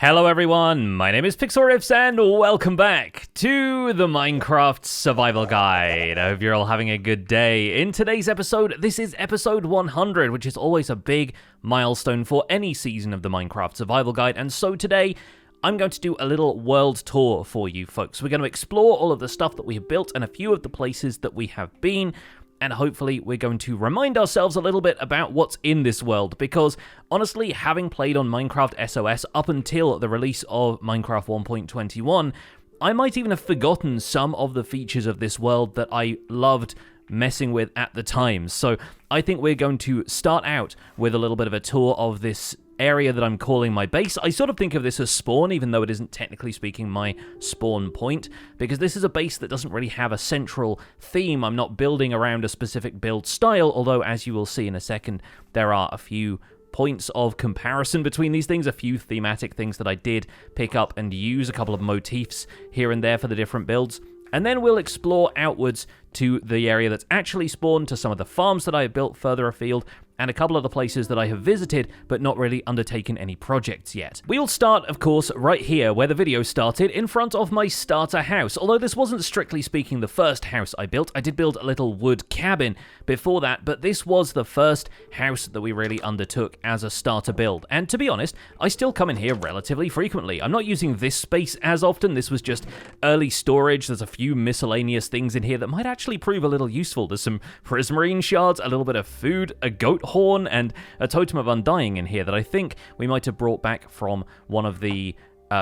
Hello everyone, my name is Pixlriffs and welcome back to the Minecraft Survival Guide. I hope you're all having a good day. In today's episode, this is episode 100, which is always a big milestone for any season of the Minecraft Survival Guide, and so today, I'm going to do a little world tour for you folks. We're going to explore all of the stuff that we have built and a few of the places that we have been, and hopefully we're going to remind ourselves a little bit about what's in this world, because honestly, having played on Minecraft SOS up until the release of Minecraft 1.21, I might even have forgotten some of the features of this world that I loved messing with at the time. So I think we're going to start out with a little bit of a tour of this area that I'm calling my base. I sort of think of this as spawn, even though it isn't technically speaking my spawn point, because this is a base that doesn't really have a central theme. I'm not building around a specific build style, although as you will see in a second, there are a few points of comparison between these things, a few thematic things that I did pick up and use, a couple of motifs here and there for the different builds. And then we'll explore outwards to the area that's actually spawned, to some of the farms that I have built further afield, and a couple of the places that I have visited, but not really undertaken any projects yet. We'll start, of course, right here, where the video started, in front of my starter house. Although this wasn't strictly speaking the first house I built, I did build a little wood cabin before that, but this was the first house that we really undertook as a starter build. And to be honest, I still come in here relatively frequently. I'm not using this space as often. This was just early storage. There's a few miscellaneous things in here that might actually prove a little useful. There's some prismarine shards, a little bit of food, a goat horn, and a totem of undying in here that I think we might have brought back from one of the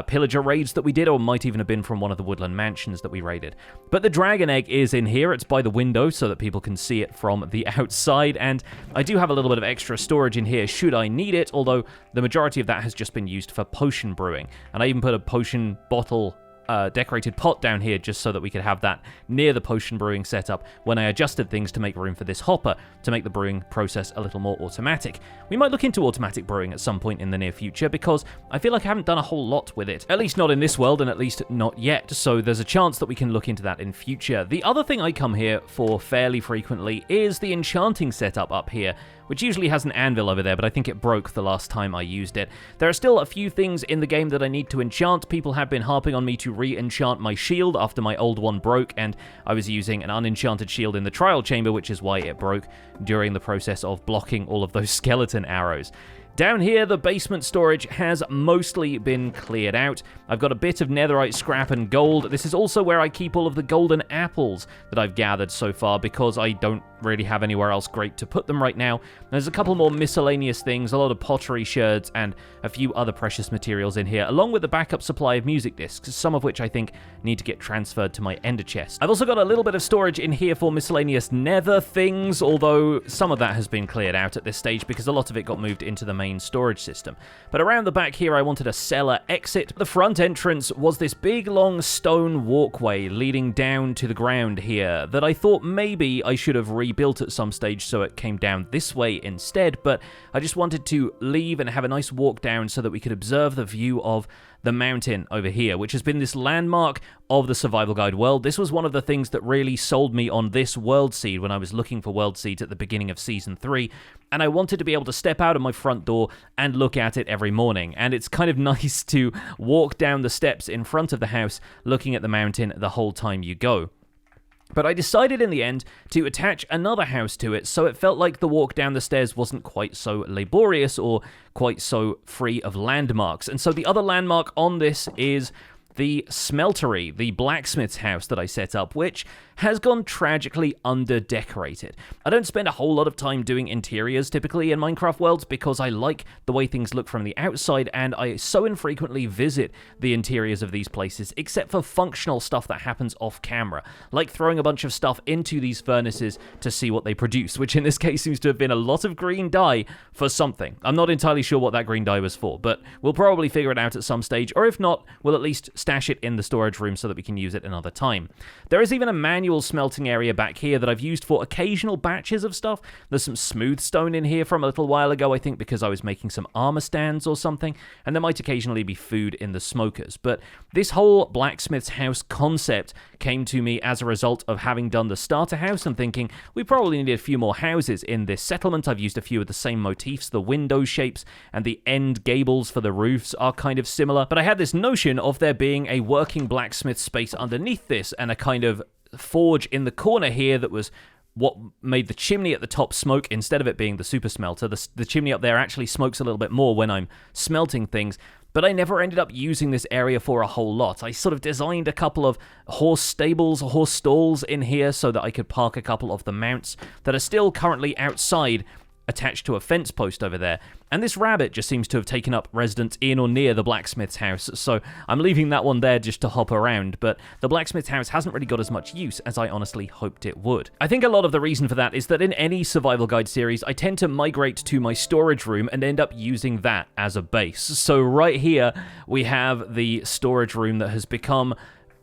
pillager raids that we did, or might even have been from one of the woodland mansions that we raided. But the dragon egg is in here. It's by the window so that people can see it from the outside, and I do have a little bit of extra storage in here should I need it, although the majority of that has just been used for potion brewing. And I even put a potion bottle decorated pot down here just so that we could have that near the potion brewing setup when I adjusted things to make room for this hopper to make the brewing process a little more automatic. We might look into automatic brewing at some point in the near future, because I feel like I haven't done a whole lot with it, at least not in this world, and at least not yet, so there's a chance that we can look into that in future. The other thing I come here for fairly frequently is the enchanting setup up here, which usually has an anvil over there, but I think it broke the last time I used it. There are still a few things in the game that I need to enchant. People have been harping on me to re-enchant my shield after my old one broke, and I was using an unenchanted shield in the trial chamber, which is why it broke during the process of blocking all of those skeleton arrows. Down here, the basement storage has mostly been cleared out. I've got a bit of netherite scrap and gold. This is also where I keep all of the golden apples that I've gathered so far, because I don't really have anywhere else great to put them right now. There's a couple more miscellaneous things, a lot of pottery sherds, and a few other precious materials in here, along with the backup supply of music discs, some of which I think need to get transferred to my ender chest. I've also got a little bit of storage in here for miscellaneous nether things, although some of that has been cleared out at this stage because a lot of it got moved into the main storage system. But around the back here, I wanted a cellar exit. The front entrance was this big, long stone walkway leading down to the ground here that I thought maybe I should have rebuilt at some stage so it came down this way instead, but I just wanted to leave and have a nice walk down so that we could observe the view of the mountain over here, which has been this landmark of the Survival Guide world. This was one of the things that really sold me on this world seed when I was looking for world seeds at the beginning of Season 3, and I wanted to be able to step out of my front door and look at it every morning, and it's kind of nice to walk down the steps in front of the house looking at the mountain the whole time you go. But I decided in the end to attach another house to it, so it felt like the walk down the stairs wasn't quite so laborious or quite so free of landmarks. And so the other landmark on this is the smeltery, the blacksmith's house that I set up, which has gone tragically under-decorated. I don't spend a whole lot of time doing interiors typically in Minecraft worlds because I like the way things look from the outside, and I so infrequently visit the interiors of these places, except for functional stuff that happens off-camera, like throwing a bunch of stuff into these furnaces to see what they produce, which in this case seems to have been a lot of green dye for something. I'm not entirely sure what that green dye was for, but we'll probably figure it out at some stage, or if not, we'll at least stash it in the storage room so that we can use it another time. There is even a manual manual smelting area back here that I've used for occasional batches of stuff. There's some smooth stone in here from a little while ago, I think because I was making some armor stands or something, and there might occasionally be food in the smokers. But this whole blacksmith's house concept came to me as a result of having done the starter house and thinking we probably need a few more houses in this settlement. I've used a few of the same motifs. The window shapes and the end gables for the roofs are kind of similar, but I had this notion of there being a working blacksmith space underneath this and a kind of forge in the corner here that was what made the chimney at the top smoke instead of it being the super smelter. The chimney up there actually smokes a little bit more when I'm smelting things, but I never ended up using this area for a whole lot. I sort of designed a couple of horse stables, horse stalls in here so that I could park a couple of the mounts that are still currently outside attached to a fence post over there. And this rabbit just seems to have taken up residence in or near the blacksmith's house, so I'm leaving that one there just to hop around, but the blacksmith's house hasn't really got as much use as I honestly hoped it would. I think a lot of the reason for that is that in any survival guide series, I tend to migrate to my storage room and end up using that as a base. So right here, we have the storage room that has become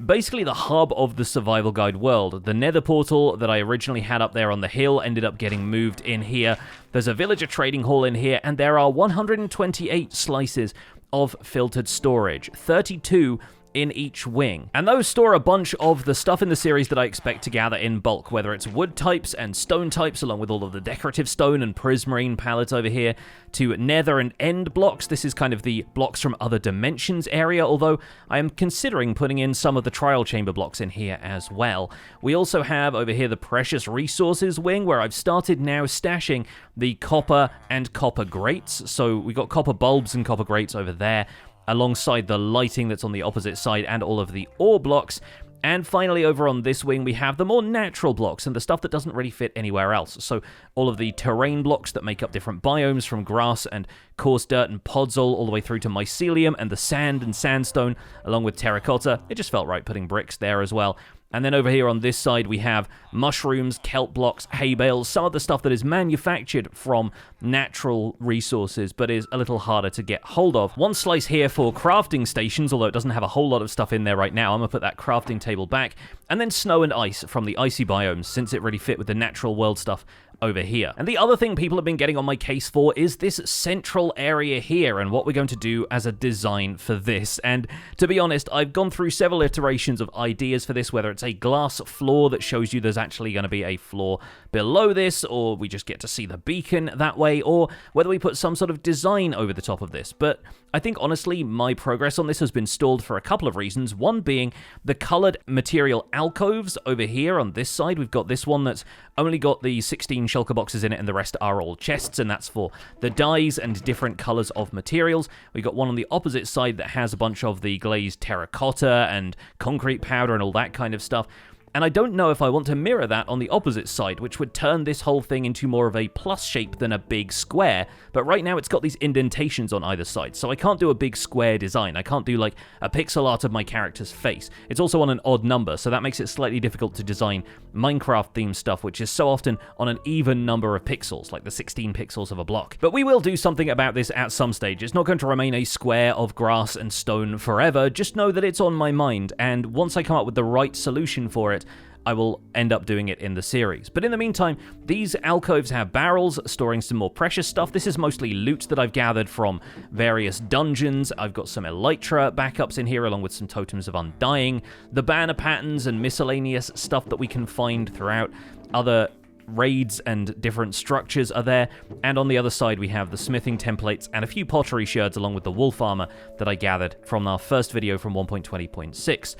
basically the hub of the survival guide world. The nether portal that I originally had up there on the hill ended up getting moved in here. There's a villager trading hall in here, and there are 128 slices of filtered storage, 32 in each wing. And those store a bunch of the stuff in the series that I expect to gather in bulk, whether it's wood types and stone types, along with all of the decorative stone and prismarine pallets over here, to nether and end blocks. This is kind of the blocks from other dimensions area, although I am considering putting in some of the trial chamber blocks in here as well. We also have over here the precious resources wing, where I've started now stashing the copper and copper grates. So we got copper bulbs and copper grates over there, alongside the lighting that's on the opposite side and all of the ore blocks. And finally, over on this wing, we have the more natural blocks and the stuff that doesn't really fit anywhere else. So all of the terrain blocks that make up different biomes, from grass and coarse dirt and podzol all the way through to mycelium and the sand and sandstone, along with terracotta. It just felt right putting bricks there as well. And then over here on this side, we have mushrooms, kelp blocks, hay bales, some of the stuff that is manufactured from natural resources, but is a little harder to get hold of. One slice here for crafting stations, although it doesn't have a whole lot of stuff in there right now. I'm going to put that crafting table back. And then snow and ice from the icy biomes, since it really fit with the natural world stuff over here. And the other thing people have been getting on my case for is this central area here and what we're going to do as a design for this. And to be honest, I've gone through several iterations of ideas for this, whether it's a glass floor that shows you there's actually going to be a floor below this, or we just get to see the beacon that way, or whether we put some sort of design over the top of this. But I think honestly my progress on this has been stalled for a couple of reasons. One being the colored material alcoves over here on this side. We've got this one that's only got the 16 shulker boxes in it, and the rest are all chests, and that's for the dyes and different colors of materials. We got one on the opposite side that has a bunch of the glazed terracotta and concrete powder and all that kind of stuff. And I don't know if I want to mirror that on the opposite side, which would turn this whole thing into more of a plus shape than a big square. But right now it's got these indentations on either side, so I can't do a big square design. I can't do like a pixel art of my character's face. It's also on an odd number, so that makes it slightly difficult to design Minecraft-themed stuff, which is so often on an even number of pixels, like the 16 pixels of a block. But we will do something about this at some stage. It's not going to remain a square of grass and stone forever. Just know that it's on my mind, and once I come up with the right solution for it, I will end up doing it in the series. But in the meantime, these alcoves have barrels storing some more precious stuff. This is mostly loot that I've gathered from various dungeons. I've got some elytra backups in here, along with some totems of undying, the banner patterns and miscellaneous stuff that we can find throughout other raids and different structures are there. And on the other side, we have the smithing templates and a few pottery sherds, along with the wolf armor that I gathered from our first video from 1.20.6.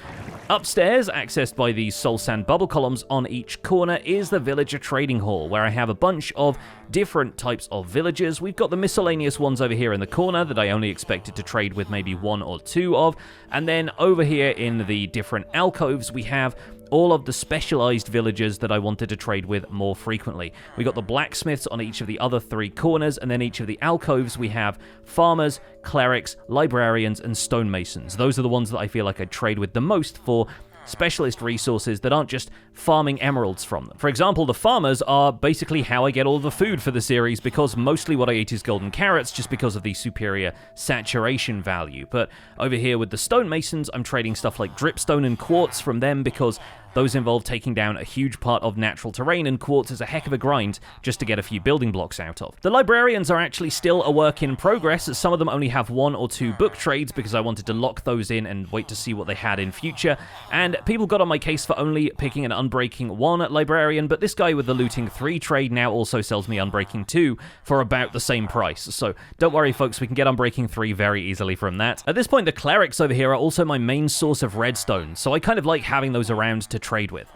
Upstairs, accessed by these soul sand bubble columns on each corner, is the villager trading hall, where I have a bunch of different types of villagers. We've got the miscellaneous ones over here in the corner that I only expected to trade with maybe one or two of. And then over here in the different alcoves, we have all of the specialized villagers that I wanted to trade with more frequently. We got the blacksmiths on each of the other three corners, and then each of the alcoves we have farmers, clerics, librarians, and stonemasons. Those are the ones that I feel like I'd trade with the most for specialist resources that aren't just farming emeralds from them. For example, the farmers are basically how I get all the food for the series, because mostly what I eat is golden carrots just because of the superior saturation value. But over here with the stonemasons, I'm trading stuff like dripstone and quartz from them because Those involve taking down a huge part of natural terrain, and quartz is a heck of a grind just to get a few building blocks out of. The librarians are actually still a work in progress, as some of them only have 1 or 2 book trades because I wanted to lock those in and wait to see what they had in future, and people got on my case for only picking an Unbreaking 1 librarian, but this guy with the Looting 3 trade now also sells me Unbreaking 2 for about the same price, so don't worry folks, we can get Unbreaking 3 very easily from that. At this point, the clerics over here are also my main source of redstone, so I kind of like having those around to trade with.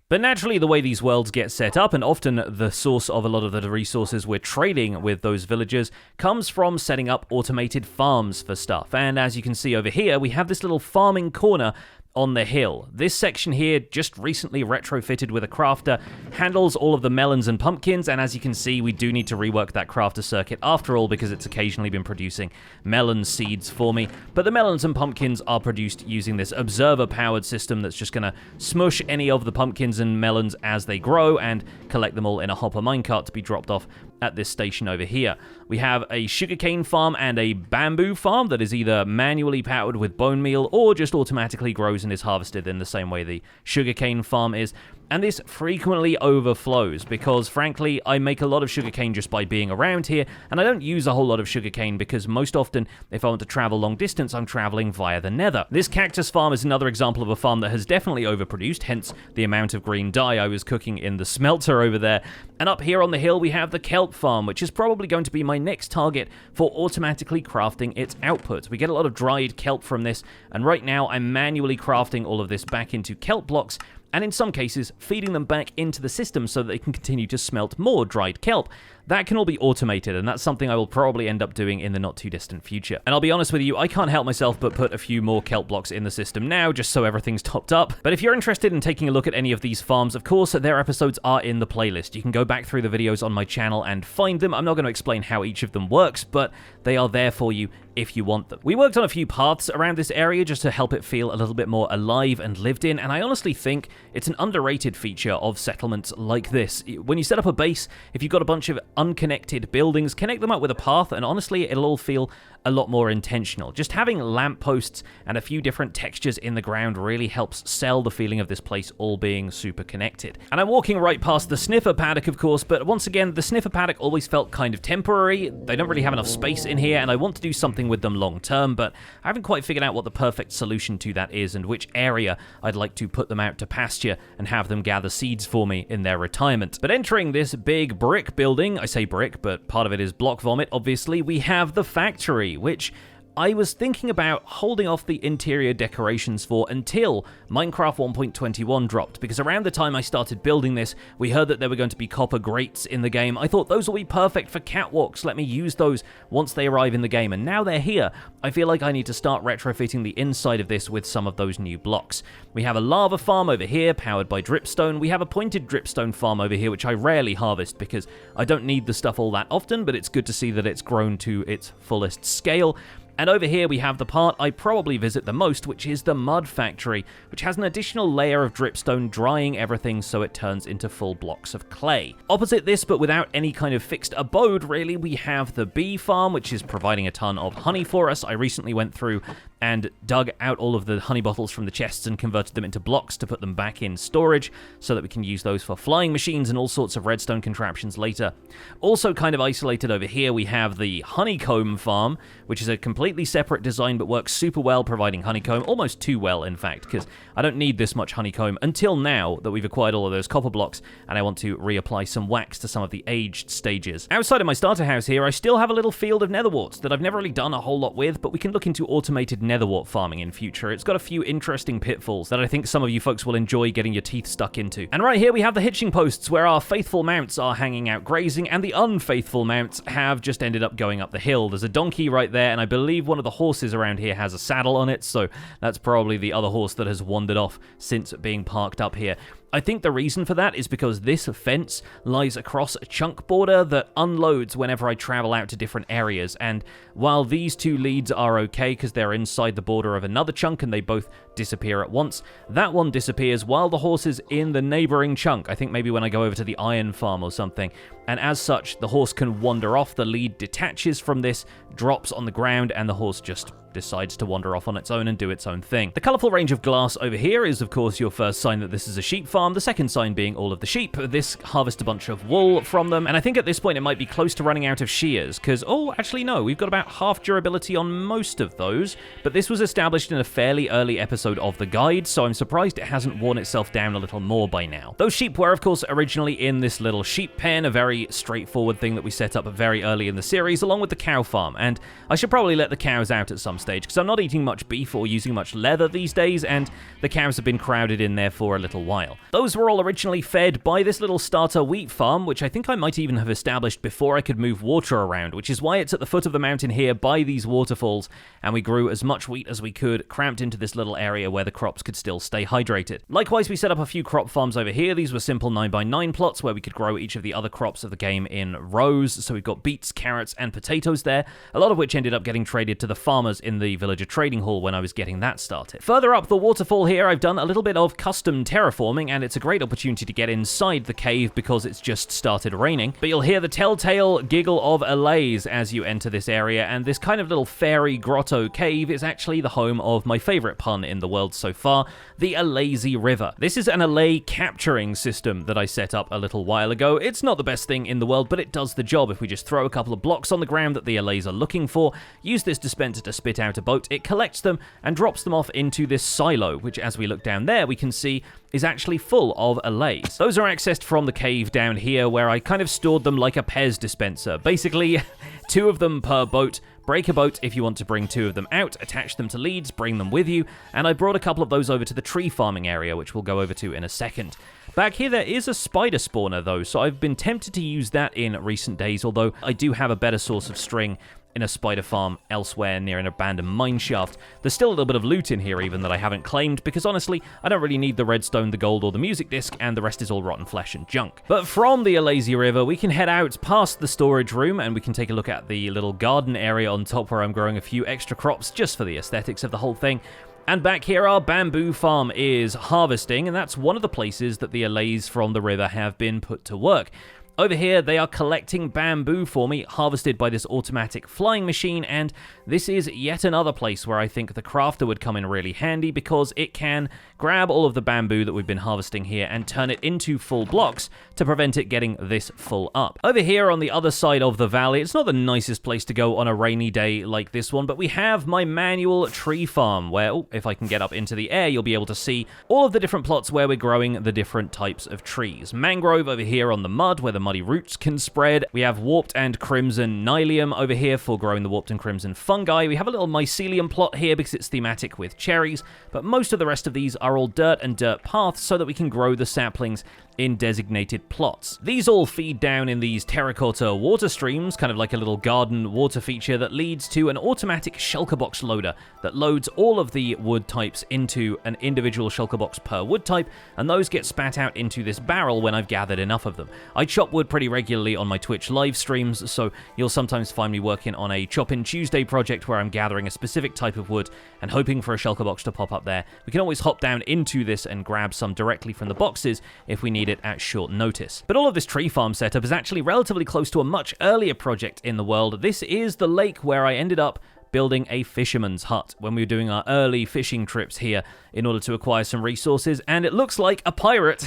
But naturally, the way these worlds get set up, and often the source of a lot of the resources we're trading with those villagers, comes from setting up automated farms for stuff. And as you can see over here, we have this little farming corner on the hill. This section here, just recently retrofitted with a crafter, handles all of the melons and pumpkins, and as you can see, we do need to rework that crafter circuit after all, because it's occasionally been producing melon seeds for me. But the melons and pumpkins are produced using this observer-powered system that's just going to smush any of the pumpkins and melons as they grow and collect them all in a hopper minecart to be dropped off at this station over here. We have a sugarcane farm and a bamboo farm that is either manually powered with bone meal or just automatically grows and is harvested in the same way the sugarcane farm is. And this frequently overflows because, frankly, I make a lot of sugarcane just by being around here, and I don't use a whole lot of sugarcane because most often, if I want to travel long distance, I'm traveling via the nether. This cactus farm is another example of a farm that has definitely overproduced, hence the amount of green dye I was cooking in the smelter over there. And up here on the hill, we have the kelp farm, which is probably going to be my next target for automatically crafting its output. We get a lot of dried kelp from this, and right now I'm manually crafting all of this back into kelp blocks, and in some cases, feeding them back into the system so that they can continue to smelt more dried kelp. That can all be automated, and that's something I will probably end up doing in the not-too-distant future. And I'll be honest with you, I can't help myself but put a few more kelp blocks in the system now, just so everything's topped up. But if you're interested in taking a look at any of these farms, of course, their episodes are in the playlist. You can go back through the videos on my channel and find them. I'm not going to explain how each of them works, but they are there for you if you want them. We worked on a few paths around this area just to help it feel a little bit more alive and lived in, and I honestly think it's an underrated feature of settlements like this. When you set up a base, if you've got a bunch of unconnected buildings, connect them up with a path, and honestly, it'll all feel a lot more intentional. Just having lampposts and a few different textures in the ground really helps sell the feeling of this place all being super connected. And I'm walking right past the sniffer paddock, of course, but once again, the sniffer paddock always felt kind of temporary. They don't really have enough space in here, and I want to do something with them long term, but I haven't quite figured out what the perfect solution to that is and which area I'd like to put them out to pasture and have them gather seeds for me in their retirement. But entering this big brick building, I say brick, but part of it is block vomit, obviously, we have the factory, which I was thinking about holding off the interior decorations for until Minecraft 1.21 dropped, because around the time I started building this, we heard that there were going to be copper grates in the game. I thought those will be perfect for catwalks, let me use those once they arrive in the game, and now they're here. I feel like I need to start retrofitting the inside of this with some of those new blocks. We have a lava farm over here, powered by dripstone. We have a pointed dripstone farm over here, which I rarely harvest because I don't need the stuff all that often, but it's good to see that it's grown to its fullest scale. And over here we have the part I probably visit the most, which is the mud factory, which has an additional layer of dripstone drying everything so it turns into full blocks of clay. Opposite this, but without any kind of fixed abode really, we have the bee farm, which is providing a ton of honey for us. I recently went through and dug out all of the honey bottles from the chests and converted them into blocks to put them back in storage so that we can use those for flying machines and all sorts of redstone contraptions later. Also kind of isolated over here, we have the honeycomb farm, which is a completely separate design but works super well providing honeycomb, almost too well in fact, because I don't need this much honeycomb until now that we've acquired all of those copper blocks and I want to reapply some wax to some of the aged stages. Outside of my starter house here, I still have a little field of netherwarts that I've never really done a whole lot with, but we can look into automated netherwart farming in future. It's got a few interesting pitfalls that I think some of you folks will enjoy getting your teeth stuck into. And right here we have the hitching posts where our faithful mounts are hanging out grazing and the unfaithful mounts have just ended up going up the hill. There's a donkey right there and I believe one of the horses around here has a saddle on it, so that's probably the other horse that has wandered off since being parked up here. I think the reason for that is because this fence lies across a chunk border that unloads whenever I travel out to different areas, and while these two leads are okay because they're inside the border of another chunk and they both disappear at once, that one disappears while the horse is in the neighboring chunk. I think maybe when I go over to the iron farm or something, and as such the horse can wander off. The lead detaches from this drops on the ground, and the horse just decides to wander off on its own and do its own thing. The colourful range of glass over here is, of course, your first sign that this is a sheep farm. The second sign being all of the sheep. This harvests a bunch of wool from them, and I think at this point it might be close to running out of shears, because, oh, actually no, we've got about half durability on most of those, but this was established in a fairly early episode of the guide, so I'm surprised it hasn't worn itself down a little more by now. Those sheep were, of course, originally in this little sheep pen, a very straightforward thing that we set up very early in the series, along with the cow farm, and I should probably let the cows out at some stage, because I'm not eating much beef or using much leather these days, and the cows have been crowded in there for a little while. Those were all originally fed by this little starter wheat farm, which I think I might even have established before I could move water around, which is why it's at the foot of the mountain here by these waterfalls, and we grew as much wheat as we could, cramped into this little area where the crops could still stay hydrated. Likewise, we set up a few crop farms over here. These were simple 9x9 plots where we could grow each of the other crops of the game in rows, so we've got beets, carrots, and potatoes there, a lot of which ended up getting traded to the farmers in the villager trading hall when I was getting that started. Further up the waterfall here, I've done a little bit of custom terraforming, and it's a great opportunity to get inside the cave because it's just started raining. But you'll hear the telltale giggle of allays as you enter this area, and this kind of little fairy grotto cave is actually the home of my favorite pun in the world so far, the Allazy River. This is an allay capturing system that I set up a little while ago. It's not the best thing in the world, but it does the job. If we just throw a couple of blocks on the ground that the allays are looking for, use this dispenser to spit out a boat, it collects them and drops them off into this silo, which, as we look down there, we can see is actually full of allays. Those are accessed from the cave down here, where I kind of stored them like a Pez dispenser. Basically, 2 of them per boat. Break a boat if you want to bring 2 of them out, attach them to leads, bring them with you, and I brought a couple of those over to the tree farming area, which we'll go over to in a second. Back here there is a spider spawner though, so I've been tempted to use that in recent days, although I do have a better source of string in a spider farm elsewhere near an abandoned mine shaft. There's still a little bit of loot in here even that I haven't claimed, because honestly, I don't really need the redstone, the gold, or the music disc, and the rest is all rotten flesh and junk. But from the Allazy River, we can head out past the storage room, and we can take a look at the little garden area on top where I'm growing a few extra crops just for the aesthetics of the whole thing. And back here, our bamboo farm is harvesting, and that's one of the places that the allays from the river have been put to work. Over here, they are collecting bamboo for me, harvested by this automatic flying machine, and this is yet another place where I think the crafter would come in really handy, because it can grab all of the bamboo that we've been harvesting here and turn it into full blocks to prevent it getting this full up. Over here on the other side of the valley, it's not the nicest place to go on a rainy day like this one, but we have my manual tree farm where, oh, if I can get up into the air, you'll be able to see all of the different plots where we're growing the different types of trees. Mangrove over here on the mud where the muddy roots can spread. We have warped and crimson nylium over here for growing the warped and crimson fungi. We have a little mycelium plot here because it's thematic with cherries, but most of the rest of these are all dirt and dirt paths so that we can grow the saplings in designated plots. These all feed down in these terracotta water streams, kind of like a little garden water feature that leads to an automatic shulker box loader that loads all of the wood types into an individual shulker box per wood type, and those get spat out into this barrel when I've gathered enough of them. I chop wood pretty regularly on my Twitch live streams, so you'll sometimes find me working on a Chop-In Tuesday project where I'm gathering a specific type of wood and hoping for a shulker box to pop up there. We can always hop down into this and grab some directly from the boxes if we need it at short notice. But all of this tree farm setup is actually relatively close to a much earlier project in the world. This is the lake where I ended up building a fisherman's hut when we were doing our early fishing trips here in order to acquire some resources, and it looks like a pirate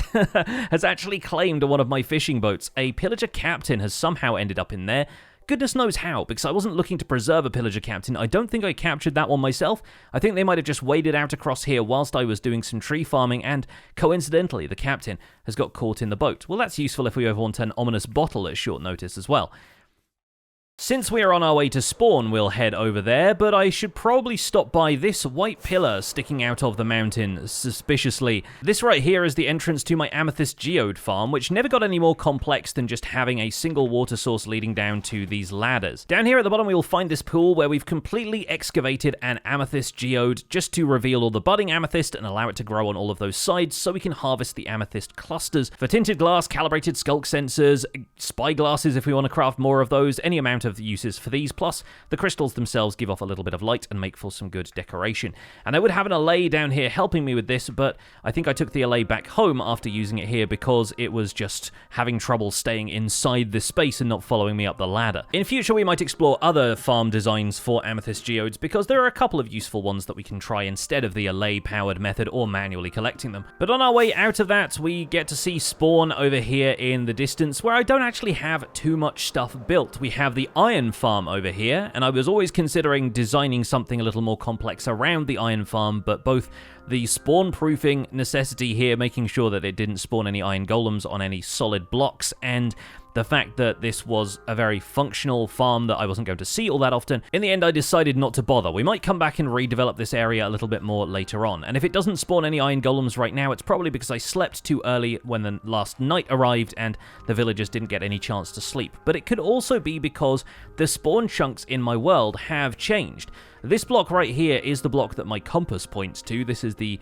has actually claimed one of my fishing boats. A pillager captain has somehow ended up in there. Goodness knows how, because I wasn't looking to preserve a pillager captain. I don't think I captured that one myself. I think they might have just waded out across here whilst I was doing some tree farming, and coincidentally, the captain has got caught in the boat. Well, that's useful if we ever want an ominous bottle at short notice as well. Since we are on our way to spawn, we'll head over there, but I should probably stop by this white pillar sticking out of the mountain suspiciously. This right here is the entrance to my amethyst geode farm, which never got any more complex than just having a single water source leading down to these ladders. Down here at the bottom, we will find this pool where we've completely excavated an amethyst geode just to reveal all the budding amethyst and allow it to grow on all of those sides so we can harvest the amethyst clusters. For tinted glass, calibrated skulk sensors, spy glasses if we want to craft more of those, any amount amount of uses for these, plus the crystals themselves give off a little bit of light and make for some good decoration. And I would have an allay down here helping me with this, but I think I took the allay back home after using it here because it was just having trouble staying inside this space and not following me up the ladder. In future, we might explore other farm designs for amethyst geodes because there are a couple of useful ones that we can try instead of the allay-powered method or manually collecting them. But on our way out of that, we get to see spawn over here in the distance where I don't actually have too much stuff built. We have the iron farm over here, and I was always considering designing something a little more complex around the iron farm, but both the spawn-proofing necessity here, making sure that it didn't spawn any iron golems on any solid blocks, and the fact that this was a very functional farm that I wasn't going to see all that often, in the end I decided not to bother. We might come back and redevelop this area a little bit more later on, and if it doesn't spawn any iron golems right now, it's probably because I slept too early when the last night arrived and the villagers didn't get any chance to sleep. But it could also be because the spawn chunks in my world have changed. This block right here is the block that my compass points to. This is the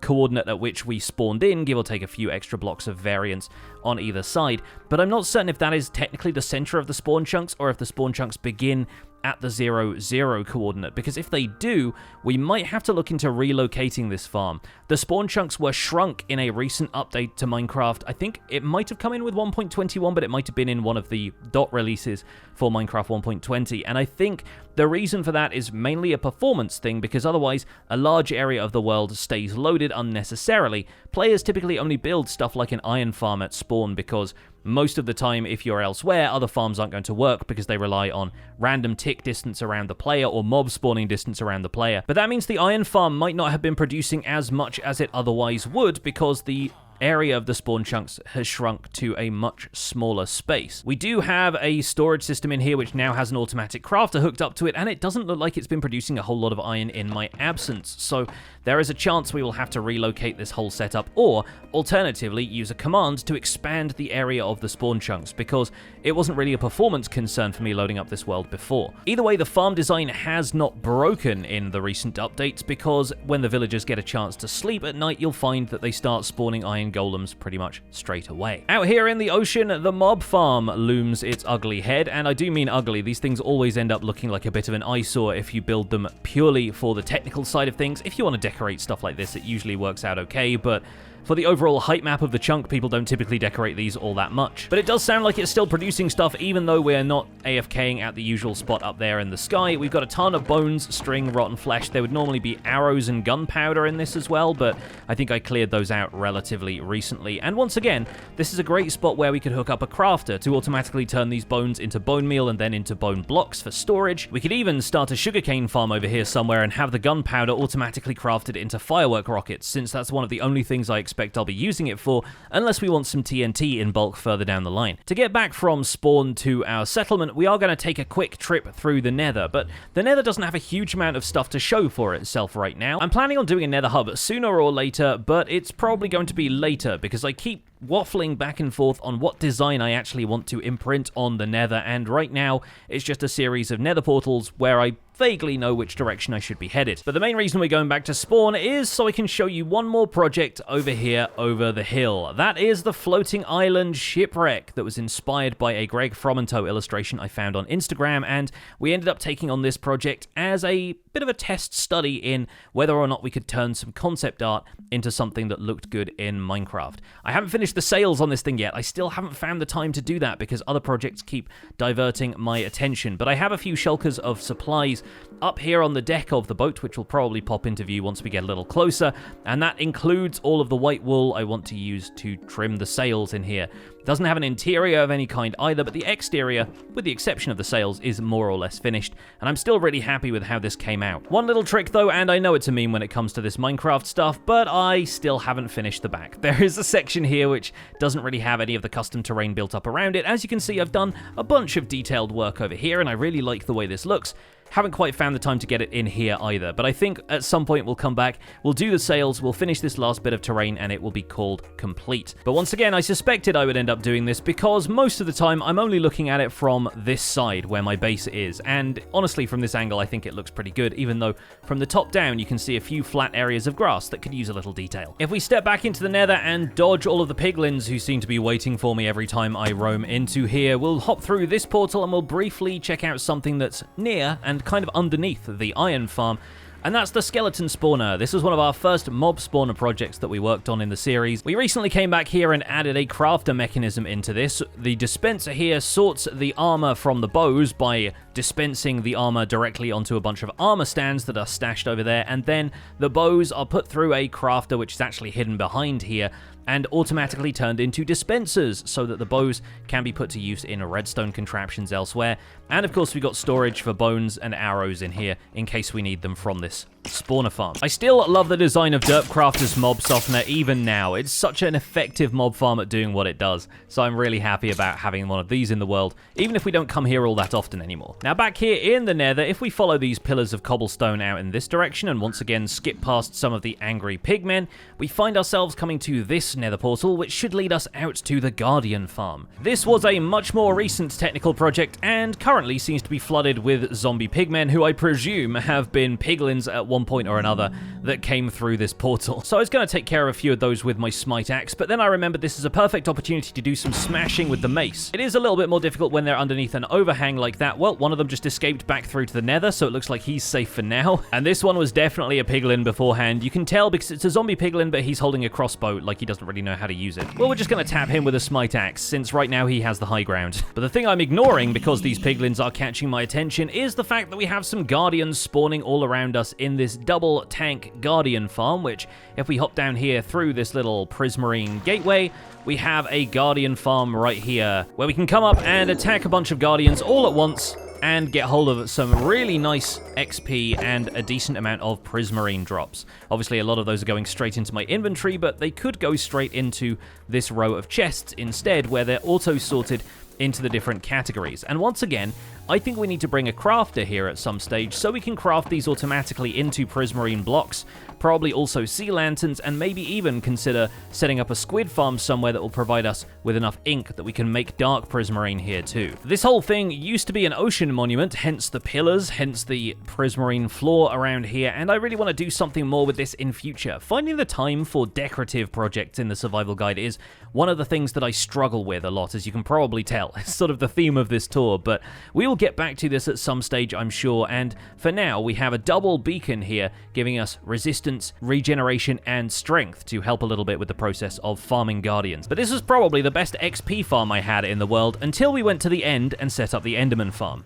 coordinate at which we spawned in, give or take a few extra blocks of variance on either side, but I'm not certain if that is technically the center of the spawn chunks or if the spawn chunks begin at the 0, 0 coordinate, because if they do, we might have to look into relocating this farm. The spawn chunks were shrunk in a recent update to Minecraft. I think it might have come in with 1.21, but it might have been in one of the dot releases for Minecraft 1.20, and I think the reason for that is mainly a performance thing, because otherwise a large area of the world stays loaded unnecessarily. Players typically only build stuff like an iron farm at spawn because most of the time, if you're elsewhere, other farms aren't going to work because they rely on random tick distance around the player or mob spawning distance around the player. But that means the iron farm might not have been producing as much as it otherwise would because the area of the spawn chunks has shrunk to a much smaller space. We do have a storage system in here which now has an automatic crafter hooked up to it, and it doesn't look like it's been producing a whole lot of iron in my absence, so there is a chance we will have to relocate this whole setup, or alternatively use a command to expand the area of the spawn chunks, because it wasn't really a performance concern for me loading up this world before. Either way, the farm design has not broken in the recent updates, because when the villagers get a chance to sleep at night, you'll find that they start spawning iron golems pretty much straight away. Out here in the ocean, the mob farm looms its ugly head, and I do mean ugly. These things always end up looking like a bit of an eyesore if you build them purely for the technical side of things. If you want to decorate stuff like this, it usually works out okay, but for the overall height map of the chunk, people don't typically decorate these all that much. But it does sound like it's still producing stuff, even though we're not AFKing at the usual spot up there in the sky. We've got a ton of bones, string, rotten flesh. There would normally be arrows and gunpowder in this as well, but I think I cleared those out relatively recently. And once again, this is a great spot where we could hook up a crafter to automatically turn these bones into bone meal and then into bone blocks for storage. We could even start a sugarcane farm over here somewhere and have the gunpowder automatically crafted into firework rockets, since that's one of the only things I expect I'll be using it for, unless we want some TNT in bulk further down the line. To get back from spawn to our settlement, we are going to take a quick trip through the Nether, but the Nether doesn't have a huge amount of stuff to show for itself right now. I'm planning on doing a Nether hub sooner or later, but it's probably going to be later because I keep waffling back and forth on what design I actually want to imprint on the Nether, and right now it's just a series of Nether portals where I vaguely know which direction I should be headed. But the main reason we're going back to spawn is so I can show you one more project over here over the hill. That is the floating island shipwreck that was inspired by a Greg Fromenteau illustration I found on Instagram, and we ended up taking on this project as a bit of a test study in whether or not we could turn some concept art into something that looked good in Minecraft. I haven't finished the sails on this thing yet. I still haven't found the time to do that because other projects keep diverting my attention, but I have a few shulkers of supplies up here on the deck of the boat, which will probably pop into view once we get a little closer, and that includes all of the white wool I want to use to trim the sails in here. It doesn't have an interior of any kind either, but the exterior, with the exception of the sails, is more or less finished, and I'm still really happy with how this came out. One little trick though, and I know it's a meme when it comes to this Minecraft stuff, but I still haven't finished the back. There is a section here which doesn't really have any of the custom terrain built up around it. As you can see, I've done a bunch of detailed work over here, and I really like the way this looks. haven't quite found the time to get it in here either. But I think at some point we'll come back, we'll do the sails, we'll finish this last bit of terrain, and it will be called complete. But once again, I suspected I would end up doing this because most of the time I'm only looking at it from this side where my base is. And honestly, from this angle, I think it looks pretty good, even though from the top down, you can see a few flat areas of grass that could use a little detail. If we step back into the nether and dodge all of the piglins who seem to be waiting for me every time I roam into here, we'll hop through this portal and we'll briefly check out something that's near and kind of underneath the iron farm. And that's the skeleton spawner. This was one of our first mob spawner projects that we worked on in the series. We recently came back here and added a crafter mechanism into this. The dispenser here sorts the armor from the bows by dispensing the armor directly onto a bunch of armor stands that are stashed over there, and then the bows are put through a crafter which is actually hidden behind here and automatically turned into dispensers so that the bows can be put to use in redstone contraptions elsewhere. And of course we got storage for bones and arrows in here in case we need them from this spawner farm. I still love the design of Derpcrafter's mob softener even now. It's such an effective mob farm at doing what it does, so I'm really happy about having one of these in the world, even if we don't come here all that often anymore. Now back here in the nether, if we follow these pillars of cobblestone out in this direction and once again skip past some of the angry pigmen, we find ourselves coming to this nether portal, which should lead us out to the Guardian farm. This was a much more recent technical project and currently seems to be flooded with zombie pigmen who I presume have been piglins at one point or another that came through this portal. So I was going to take care of a few of those with my smite axe, but then I remembered this is a perfect opportunity to do some smashing with the mace. It is a little bit more difficult when they're underneath an overhang like that. Well, one of them just escaped back through to the nether, so it looks like he's safe for now. And this one was definitely a piglin beforehand. You can tell because it's a zombie piglin, but he's holding a crossbow like he doesn't really know how to use it. Well, we're just going to tap him with a smite axe, since right now he has the high ground. But the thing I'm ignoring, because these piglins are catching my attention, is the fact that we have some guardians spawning all around us in this double tank guardian farm, which if we hop down here through this little prismarine gateway, we have a guardian farm right here where we can come up and attack a bunch of guardians all at once and get hold of some really nice XP and a decent amount of prismarine drops. Obviously, a lot of those are going straight into my inventory, but they could go straight into this row of chests instead, where they're auto-sorted into the different categories. And once again, I think we need to bring a crafter here at some stage so we can craft these automatically into prismarine blocks, probably also sea lanterns, and maybe even consider setting up a squid farm somewhere that will provide us with enough ink that we can make dark prismarine here too. This whole thing used to be an ocean monument, hence the pillars, hence the prismarine floor around here, and I really want to do something more with this in future. Finding the time for decorative projects in the survival guide is one of the things that I struggle with a lot, as you can probably tell. It's sort of the theme of this tour, but we will get back to this at some stage, I'm sure, and for now we have a double beacon here giving us resistance, regeneration, and strength to help a little bit with the process of farming guardians. But this was probably the best XP farm I had in the world until we went to the end and set up the Enderman farm.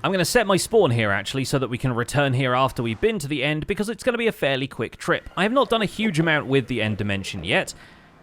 I'm going to set my spawn here actually so that we can return here after we've been to the end, because it's going to be a fairly quick trip. I have not done a huge amount with the end dimension yet.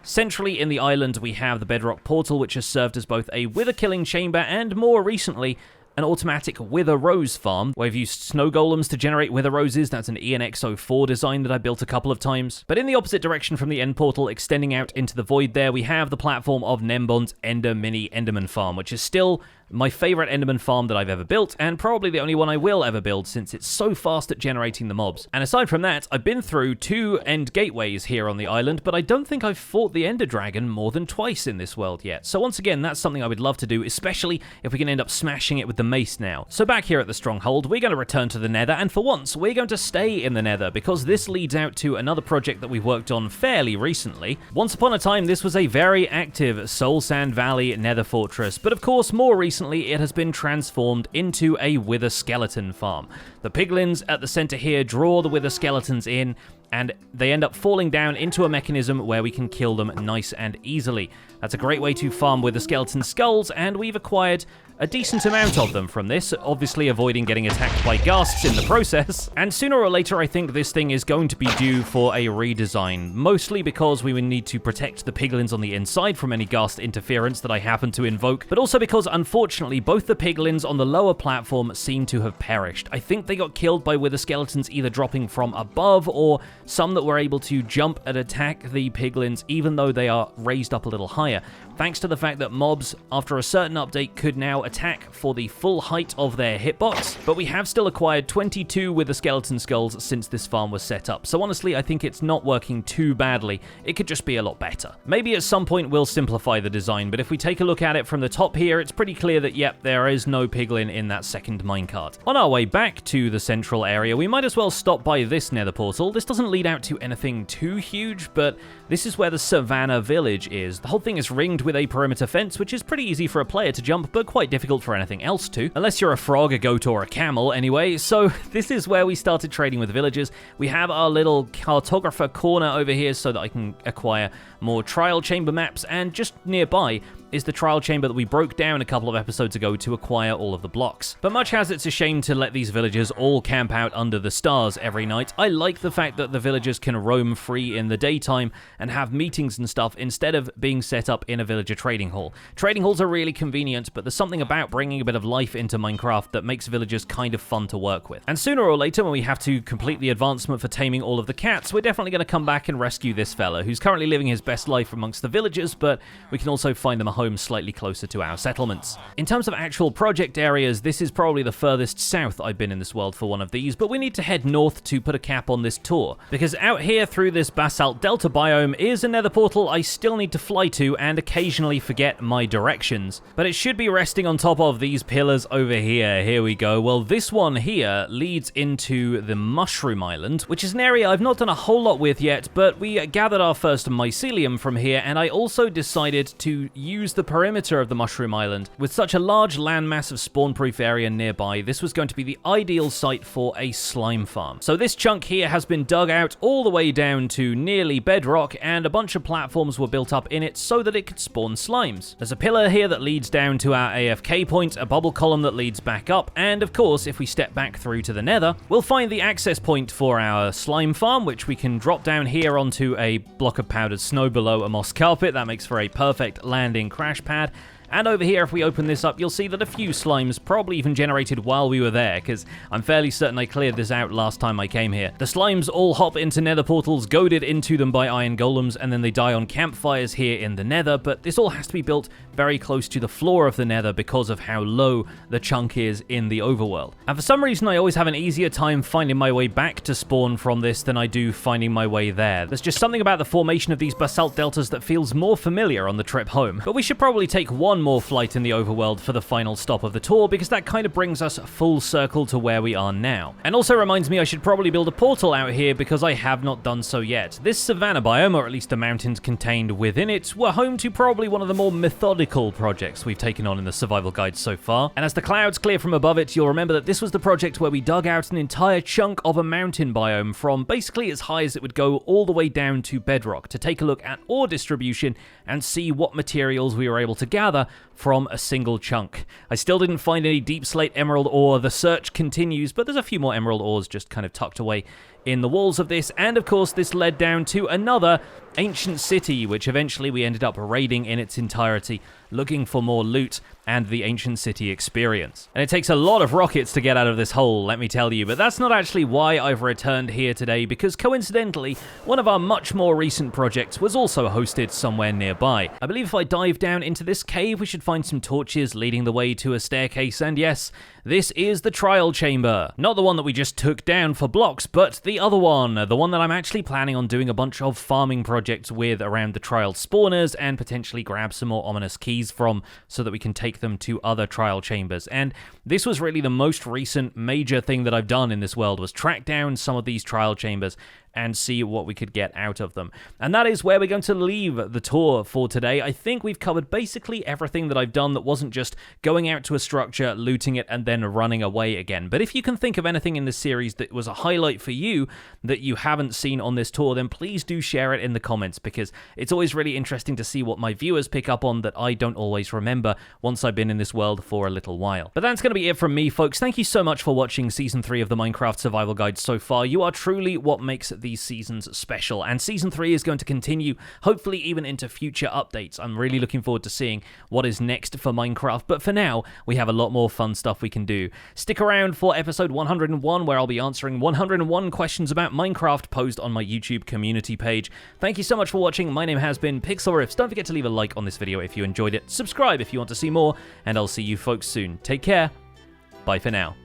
Centrally in the island we have the bedrock portal, which has served as both a wither killing chamber and more recently an automatic wither rose farm, where I've used snow golems to generate wither roses. That's an ENX04 design that I built a couple of times. But in the opposite direction from the end portal, extending out into the void there, we have the platform of Nembon's Ender Mini Enderman farm, which is still my favorite Enderman farm that I've ever built, and probably the only one I will ever build since it's so fast at generating the mobs. And aside from that, I've been through 2 end gateways here on the island, but I don't think I've fought the Ender Dragon more than twice in this world yet. So once again, that's something I would love to do, especially if we can end up smashing it with the mace now. So back here at the stronghold, we're going to return to the nether, and for once, we're going to stay in the nether, because this leads out to another project that we've worked on fairly recently. Once upon a time, this was a very active Soul Sand Valley nether fortress, but of course, more recently, it has been transformed into a wither skeleton farm. The piglins at the center here draw the wither skeletons in, and they end up falling down into a mechanism where we can kill them nice and easily. That's a great way to farm wither skeleton skulls, and we've acquired a decent amount of them from this, obviously avoiding getting attacked by ghasts in the process. And sooner or later, I think this thing is going to be due for a redesign, mostly because we would need to protect the piglins on the inside from any ghast interference that I happen to invoke, but also because, unfortunately, both the piglins on the lower platform seem to have perished. I think they got killed by wither skeletons either dropping from above, or some that were able to jump and attack the piglins even though they are raised up a little higher, thanks to the fact that mobs, after a certain update, could now attack for the full height of their hitbox, but we have still acquired 22 with the skeleton skulls since this farm was set up. So honestly, I think it's not working too badly. It could just be a lot better. Maybe at some point we'll simplify the design, but if we take a look at it from the top here, it's pretty clear that, yep, there is no piglin in that second minecart. On our way back to the central area, we might as well stop by this nether portal. This doesn't lead out to anything too huge, but this is where the Savannah village is. The whole thing is ringed with a perimeter fence, which is pretty easy for a player to jump, but quite difficult for anything else to. Unless you're a frog, a goat, or a camel, anyway. So this is where we started trading with villagers. We have our little cartographer corner over here so that I can acquire more trial chamber maps, and just nearby is the trial chamber that we broke down a couple of episodes ago to acquire all of the blocks. But much as it's a shame to let these villagers all camp out under the stars every night, I like the fact that the villagers can roam free in the daytime and have meetings and stuff instead of being set up in a villager trading hall. Trading halls are really convenient, but there's something about bringing a bit of life into Minecraft that makes villagers kind of fun to work with. And sooner or later, when we have to complete the advancement for taming all of the cats, we're definitely going to come back and rescue this fella, who's currently living his best life amongst the villagers, but we can also find them a home slightly closer to our settlements. In terms of actual project areas, this is probably the furthest south I've been in this world for one of these, but we need to head north to put a cap on this tour, because out here through this basalt delta biome is a nether portal I still need to fly to and occasionally forget my directions. But it should be resting on top of these pillars over here. Here we go. Well, this one here leads into the Mushroom Island, which is an area I've not done a whole lot with yet, but we gathered our first mycelium from here, and I also decided to use the perimeter of the Mushroom Island. With such a large landmass of spawn-proof area nearby, this was going to be the ideal site for a slime farm. So this chunk here has been dug out all the way down to nearly bedrock, and a bunch of platforms were built up in it so that it could spawn slimes. There's a pillar here that leads down to our AFK point, a bubble column that leads back up, and of course, if we step back through to the nether, we'll find the access point for our slime farm, which we can drop down here onto a block of powdered snow below a moss carpet. That makes for a perfect landing crash pad. And over here, if we open this up, you'll see that a few slimes probably even generated while we were there, because I'm fairly certain I cleared this out last time I came here. The slimes all hop into nether portals, goaded into them by iron golems, and then they die on campfires here in the nether, but this all has to be built very close to the floor of the nether because of how low the chunk is in the overworld. And for some reason, I always have an easier time finding my way back to spawn from this than I do finding my way there. There's just something about the formation of these basalt deltas that feels more familiar on the trip home. But we should probably take one more flight in the overworld for the final stop of the tour, because that kind of brings us full circle to where we are now. And also reminds me I should probably build a portal out here because I have not done so yet. This savanna biome, or at least the mountains contained within it, were home to probably one of the more methodical projects we've taken on in the survival guide so far. And as the clouds clear from above it, you'll remember that this was the project where we dug out an entire chunk of a mountain biome from basically as high as it would go all the way down to bedrock to take a look at ore distribution and see what materials we were able to gather from a single chunk. I still didn't find any deep slate emerald ore. The search continues, but there's a few more emerald ores just kind of tucked away in the walls of this, and of course this led down to another ancient city, which eventually we ended up raiding in its entirety, looking for more loot and the ancient city experience. And it takes a lot of rockets to get out of this hole, let me tell you, but that's not actually why I've returned here today, because coincidentally, one of our much more recent projects was also hosted somewhere nearby. I believe if I dive down into this cave, we should find some torches leading the way to a staircase, and yes, this is the trial chamber. Not the one that we just took down for blocks, but the other one, the one that I'm actually planning on doing a bunch of farming projects with around the trial spawners and potentially grab some more ominous keys from so that we can take them to other trial chambers. And this was really the most recent major thing that I've done in this world, was track down some of these trial chambers and see what we could get out of them. And that is where we're going to leave the tour for today. I think we've covered basically everything that I've done that wasn't just going out to a structure, looting it, and then running away again. But if you can think of anything in this series that was a highlight for you that you haven't seen on this tour, then please do share it in the comments, because it's always really interesting to see what my viewers pick up on that I don't won't always remember once I've been in this world for a little while. But that's going to be it from me, folks. Thank you so much for watching Season 3 of the Minecraft Survival Guide so far. You are truly what makes these seasons special, and Season 3 is going to continue, hopefully even into future updates. I'm really looking forward to seeing what is next for Minecraft, but for now, we have a lot more fun stuff we can do. Stick around for episode 101, where I'll be answering 101 questions about Minecraft posed on my YouTube community page. Thank you so much for watching. My name has been Pixlriffs. Don't forget to leave a like on this video if you enjoyed it, subscribe if you want to see more, and I'll see you folks soon. Take care. Bye for now.